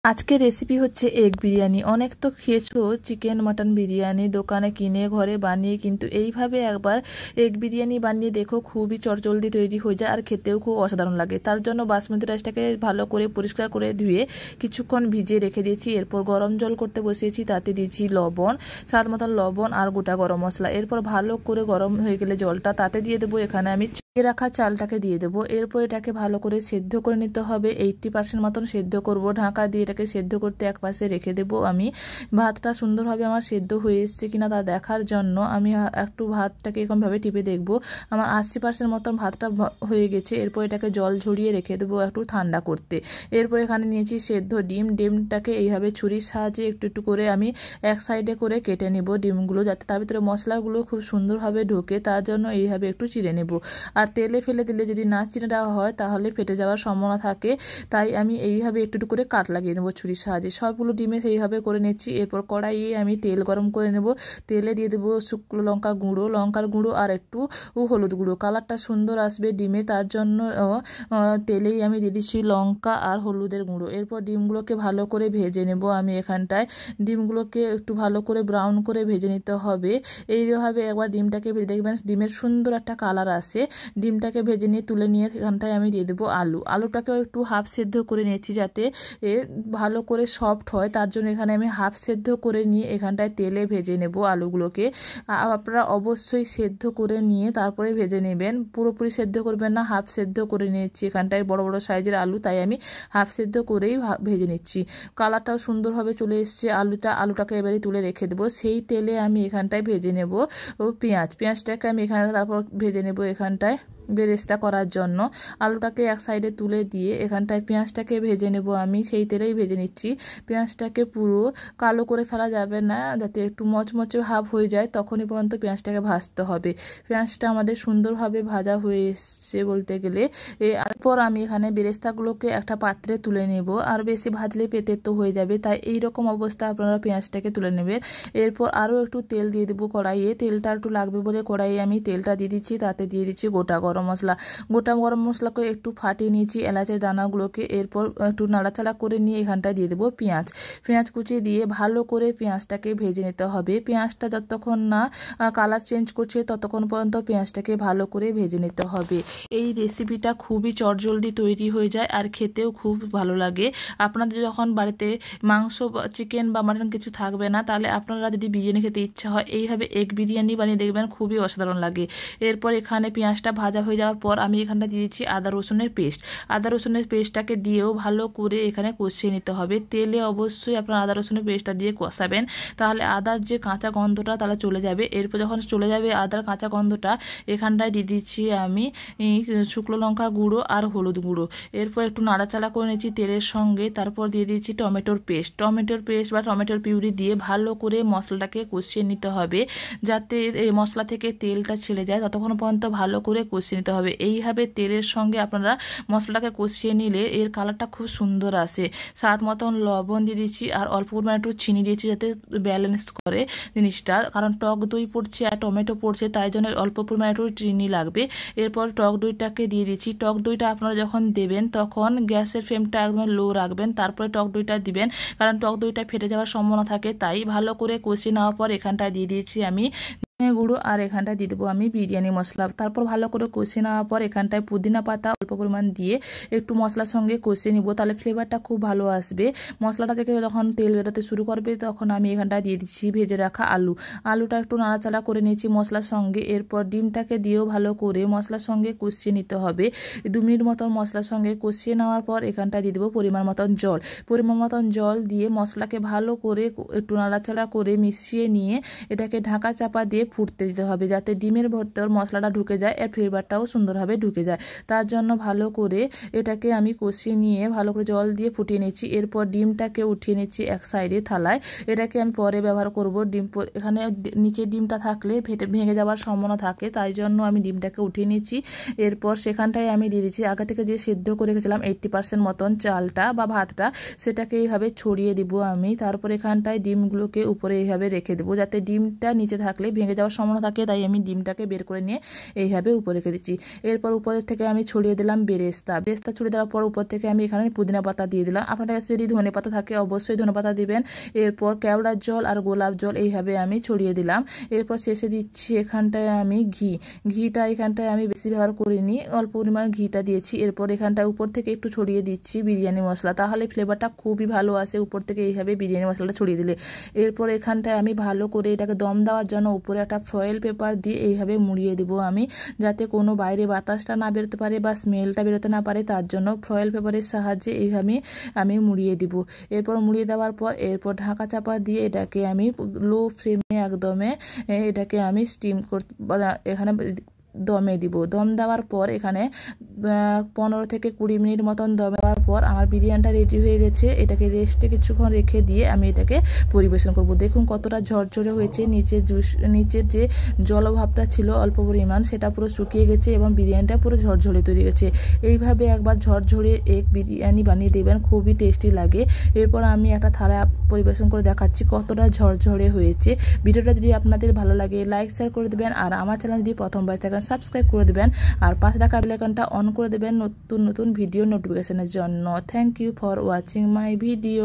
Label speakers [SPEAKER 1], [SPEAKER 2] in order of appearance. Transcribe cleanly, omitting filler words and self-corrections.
[SPEAKER 1] আজকের রেসিপি হচ্ছে এগ বিরিয়ানি। অনেক তো খেয়েছো চিকেন মাটন বিরিয়ানি দোকানে কিনে ঘরে বানিয়ে, কিন্তু এইভাবে একবার এগ বিরিয়ানি বানিয়ে দেখো, খুবই চটজলদি তৈরি হয়ে যায় আর খেতেও খুব অসাধারণ লাগে। তার জন্য বাসমতি রাইসটাকে ভালো করে পরিষ্কার করে ধুয়ে কিছুক্ষণ ভিজিয়ে রেখে দিয়েছি। এরপর গরম জল করতে বসিয়েছি, তাতে দিয়েছি লবণ, স্বাদ মতন লবণ আর গোটা গরম মশলা। এরপর ভালো করে গরম হয়ে গেলে জলটা, তাতে দিয়ে দেবো এখানে আমি রাখা চালটাকে দিয়ে দেবো। এরপর এটাকে ভালো করে সেদ্ধ করে নিতে হবে। 80% মতন সেদ্ধ করব। ঢাকা দিয়ে এটাকে সেদ্ধ করতে এক পাশে রেখে দেবো। আমি ভাতটা সুন্দরভাবে আমার সেদ্ধ হয়ে এসছে কিনা তা দেখার জন্য আমি একটু ভাতটাকে এরকমভাবে টিপে দেখবো। আমার 80% মতন ভাতটা হয়ে গেছে। এরপর এটাকে জল ঝরিয়ে রেখে দেবো একটু ঠান্ডা করতে। এরপর এখানে নিয়েছি সেদ্ধ ডিম। ডিমটাকে এইভাবে ছুরির সাহায্যে একটু একটু করে আমি এক সাইডে করে কেটে নেব ডিমগুলো, যাতে তার ভিতরে মশলাগুলো খুব সুন্দরভাবে ঢোকে। তার জন্য এইভাবে একটু চিড়ে নেব। আর তেলে ফেলে দিলে যদি না চিড়ে দেওয়া হয় তাহলে ফেটে যাওয়ার সম্ভাবনা থাকে, তাই আমি এইভাবে একটু একটু করে কাট লাগিয়ে নেবো ছুরির সাহায্যে। সবগুলো ডিমে সেইভাবে করে নিচ্ছি। এরপর কড়াইয়ে আমি তেল গরম করে নেব। তেলে দিয়ে দেবো শুকনো লঙ্কা গুঁড়ো, লঙ্কার গুঁড়ো আর একটু হলুদ গুঁড়ো। কালারটা সুন্দর আসবে ডিমে, তার জন্য তেলেই আমি দিয়ে দিচ্ছি লঙ্কা আর হলুদের গুঁড়ো। এরপর ডিমগুলোকে ভালো করে ভেজে নেব। আমি এখানটায় ডিমগুলোকে একটু ভালো করে ব্রাউন করে ভেজে নিতে হবে। এইভাবে একবার ডিমটাকে ভেজে দেখবেন ডিমের সুন্দর একটা কালার আসে। ডিমটাকে ভেজে নিয়ে তুলে নিয়ে এখানটায় আমি দিয়ে দেবো আলুটাকেও একটু হাফ সেদ্ধ করে নিয়েছি, যাতে ভালো করে সফট হয়। তার জন্য এখানে আমি হাফ সেদ্ধ করে নিয়ে এখানটায় তেলে ভেজে নেব আলুগুলোকে। আপনারা অবশ্যই সেদ্ধ করে নিয়ে তারপরে ভেজে নেবেন, পুরোপুরি সেদ্ধ করবেন না। হাফ সেদ্ধ করে নিয়েছি এখানটায়, বড় বড় সাইজের আলু, তাই আমি হাফ সেদ্ধ করেই ভেজে নিচ্ছি। কালারটাও সুন্দরভাবে চলে এসছে। আলুটাকে এবারে তুলে রেখে দেবো। সেই তেলে আমি এখানটায় ভেজে নেব পেঁয়াজটাকে আমি এখানে তারপর ভেজে নেব এখানটায় বেরেস্তা করার জন্য। আলুটাকে এক সাইডে তুলে দিয়ে এখানটায় পেঁয়াজটাকে ভেজে নেব। আমি সেই তেলেই ভেজে নিচ্ছি। পেঁয়াজটাকে পুরো কালো করে ফেলা যাবে না, যাতে একটু মচমচে ভাব হয়ে যায়, তখনই পর্যন্ত পেঁয়াজটাকে ভাজতে হবে। পেঁয়াজটা আমাদের সুন্দরভাবে ভাজা হয়ে এসছে বলতে গেলে। এরপর আমি এখানে বেরেস্তাগুলোকে একটা পাত্রে তুলে নেব। আর বেশি ভাজলে পেতেতো হয়ে যাবে, তাই এইরকম অবস্থা আপনারা পেঁয়াজটাকে তুলে নেবেন। এরপর আরও একটু তেল দিয়ে দেবো কড়াইয়ে। তেলটা একটু লাগবে বলে কড়াইয়ে আমি তেলটা দিয়ে দিচ্ছি। তাতে দিয়ে দিচ্ছি গোটা গরম মশলাকে একটু ফাটিয়ে নিয়েছি, এলাচের দানাগুলোকে। এরপর একটু নাড়াচাড়া করে নিয়ে এখানটায় দিয়ে দেবো পেঁয়াজ কুচি দিয়ে ভালো করে পেঁয়াজটাকে ভেজে নিতে হবে। পেঁয়াজটা যতক্ষণ না কালার চেঞ্জ করছে ততক্ষণ পর্যন্ত পেঁয়াজটাকে ভালো করে ভেজে নিতে হবে। এই রেসিপিটা খুবই চটজলদি তৈরি হয়ে যায় আর খেতেও খুব ভালো লাগে। আপনাদের যখন বাড়িতে মাংস চিকেন বা মাটন কিছু থাকবে না, তাহলে আপনারা যদি বিরিয়ানি খেতে ইচ্ছা হয় এইভাবে এগ বিরিয়ানি বানিয়ে দেখবেন, খুবই অসাধারণ লাগে। এরপর এখানে পেঁয়াজটা ভাজা হয়ে যাওয়ার পর আমি এখানটা দিয়ে দিচ্ছি আদা রসুনের পেস্টটাকে দিয়েও ভালো করে এখানে কষিয়ে নিতে হবে। তেলে অবশ্যই আপনারা আদা রসুনের পেস্টটা দিয়ে কষাবেন, তাহলে আদার যে কাঁচা গন্ধটা তাহলে চলে যাবে। এরপর যখন চলে যাবে আদার কাঁচা গন্ধটা, এখানটায় দিয়ে দিচ্ছি আমি শুকনো লঙ্কা গুঁড়ো আর হলুদ গুঁড়ো। এরপর একটু নাড়াচাড়া করে নিচ্ছি তেলের সঙ্গে। তারপর দিয়ে দিচ্ছি টমেটোর পেস্ট বা টমেটোর পিউরি দিয়ে ভালো করে মশলাটাকে কষিয়ে নিতে হবে, যাতে এই মশলা থেকে তেলটা ছেড়ে যায়। ততক্ষণ পর্যন্ত ভালো করে কষিয়ে নিতে হবে। এইভাবে তেলের সঙ্গে আপনারা মশলাটাকে কষিয়ে নিলে এর কালারটা খুব সুন্দর আসে। স্বাদ মতন লবণ দিয়ে দিচ্ছি আর অল্প পরিমাণে একটু চিনি দিয়েছি, যাতে ব্যালেন্স করে জিনিসটা, কারণ টক দই পড়ছে আর টমেটো পড়ছে, তাই জন্য অল্প পরিমাণে একটু চিনি লাগবে। এরপর টক দইটাকে দিয়ে দিচ্ছি। টক দইটা আপনারা যখন দেবেন তখন গ্যাসের ফ্লেমটা একদম লো রাখবেন, তারপরে টক দইটা দিবেন, কারণ টক দইটা ফেটে যাওয়ার সম্ভাবনা থাকে। তাই ভালো করে কষিয়ে নেওয়ার পর এখানটায় দিয়ে দিয়েছি আমি গুঁড়ো আর এখানটায় দিয়ে দেবো আমি বিরিয়ানি মশলা। তারপর ভালো করে কষিয়ে নেওয়ার পর এখানটায় পুদিনা পাতা অল্প পরিমাণ দিয়ে একটু মশলার সঙ্গে কষিয়ে নিব, তাহলে ফ্লেভারটা খুব ভালো আসবে। মশলাটা থেকে যখন তেল বেরোতে শুরু করবে তখন আমি এখানটায় দিয়ে দিচ্ছি ভেজে রাখা আলুটা একটু নাড়াচাড়া করে নিয়েছি মশলার সঙ্গে। এরপর ডিমটাকে দিয়েও ভালো করে মশলার সঙ্গে কষিয়ে নিতে হবে। 2 মিনিট মতন মশলার সঙ্গে কষিয়ে নেওয়ার পর এখানটায় দিয়ে দেবো পরিমাণ মতন জল দিয়ে মশলাকে ভালো করে একটু নাড়াচাড়া করে মিশিয়ে নিয়ে এটাকে ঢাকা চাপা দিয়ে ফুটতে দিতে হবে, যাতে ডিমের ভেতর মশলাটা ঢুকে যায় এর ফ্লেভারটাও সুন্দরভাবে ঢুকে যায়। তার জন্য ভালো করে এটাকে আমি কষিয়ে নিয়ে ভালো করে জল দিয়ে ফুটিয়ে নিচ্ছি। এরপর ডিমটাকে উঠিয়ে নিচ্ছি এক সাইডে থালায়। এটাকে আমি পরে ব্যবহার করব। এখানে নিচে ডিমটা থাকলে ভেঙে যাওয়ার সম্ভাবনা থাকে, তাই জন্য আমি ডিমটাকে উঠিয়ে নিচ্ছি। এরপর সেখানটায় আমি দিয়ে দিচ্ছি আগে থেকে যে সেদ্ধ করে রেখেছিলাম 80% মতন চালটা বা ভাতটা, সেটাকে এইভাবে ছড়িয়ে দিব আমি। তারপর এখানটায় ডিমগুলোকে উপরে এইভাবে রেখে দেবো, যাতে ডিমটা নিচে থাকলে ভেঙে যাওয়ার সম্ভাবনা থাকে, তাই আমি ডিমটাকে বের করে নিয়ে এইভাবে উপরে রেখে দিচ্ছি। এরপর উপরের থেকে আমি ছড়িয়ে দিলাম বেরেস্তা ছড়িয়ে দেওয়ার পর উপর থেকে আমি এখানে পুদিনা পাতা দিয়ে দিলাম। আপনাদের কাছে যদি ধনে পাতা থাকে অবশ্যই ধনে পাতা দিবেন। এরপর কেওড়ার জল আর গোলাপ জল এইভাবে আমি ছড়িয়ে দিলাম। এরপর শেষে দিচ্ছি এখানটায় আমি ঘিটা এখানটায় আমি বেশি ব্যবহার করিনি, অল্প পরিমাণ ঘিটা দিয়েছি। এরপর এখানটায় উপর থেকে একটু ছড়িয়ে দিচ্ছি বিরিয়ানি মশলা, তাহলে ফ্লেভারটা খুবই ভালো আসে উপর থেকে এইভাবে বিরিয়ানি মশলাটা ছড়িয়ে দিলে। এরপর এখানটায় আমি ভালো করে এটাকে দম দেওয়ার জন্য উপরে একটা ফয়েল পেপার দিয়ে এইভাবে মুড়িয়ে দিব আমি, যাতে কোনো বাইরে বাতাসটা না বেরোতে পারে বা স্মেলটা বেরোতে না পারে, তার জন্য ফয়েল পেপারের সাহায্যে এইভাবে আমি মুড়িয়ে দিব। এরপর মুড়িয়ে দেওয়ার পর এরপর ঢাকা চাপা দিয়ে এটাকে আমি লো ফ্লেমে একদমে এটাকে আমি স্টিম এখানে দমে দিব। দম দেওয়ার পর এখানে 15 থেকে 20 মিনিট মতন দম দেওয়ার পর আমার বিরিয়ানিটা রেডি হয়ে গেছে। এটাকে রেস্টে কিছুক্ষণ রেখে দিয়ে আমি এটাকে পরিবেশন করব। দেখুন কতটা ঝরঝরে হয়েছে, নিচের যে জলভাবটা ছিল অল্প পরিমাণ সেটা পুরো শুকিয়ে গেছে এবং বিরিয়ানিটা পুরো ঝরঝরে তৈরি হয়েছে। এইভাবে একবার ঝরঝরে এগ বিরিয়ানি বানিয়ে দেবেন, খুবই টেস্টি লাগে। এরপর আমি একটা থালায় পরিবেশন করে দেখাচ্ছি কতটা ঝরঝরে হয়েছে। ভিডিওটা যদি আপনাদের ভালো লাগে লাইক শেয়ার করে দেবেন, আর আমার চ্যানেল যদি প্রথমবার থাকেন সাবস্ক্রাইব করে দেবেন, আর পাশে থাকা বেল আইকনটা অন করে দেবেন নতুন নতুন ভিডিও নোটিফিকেশনের জন্য। Thank you for watching my video.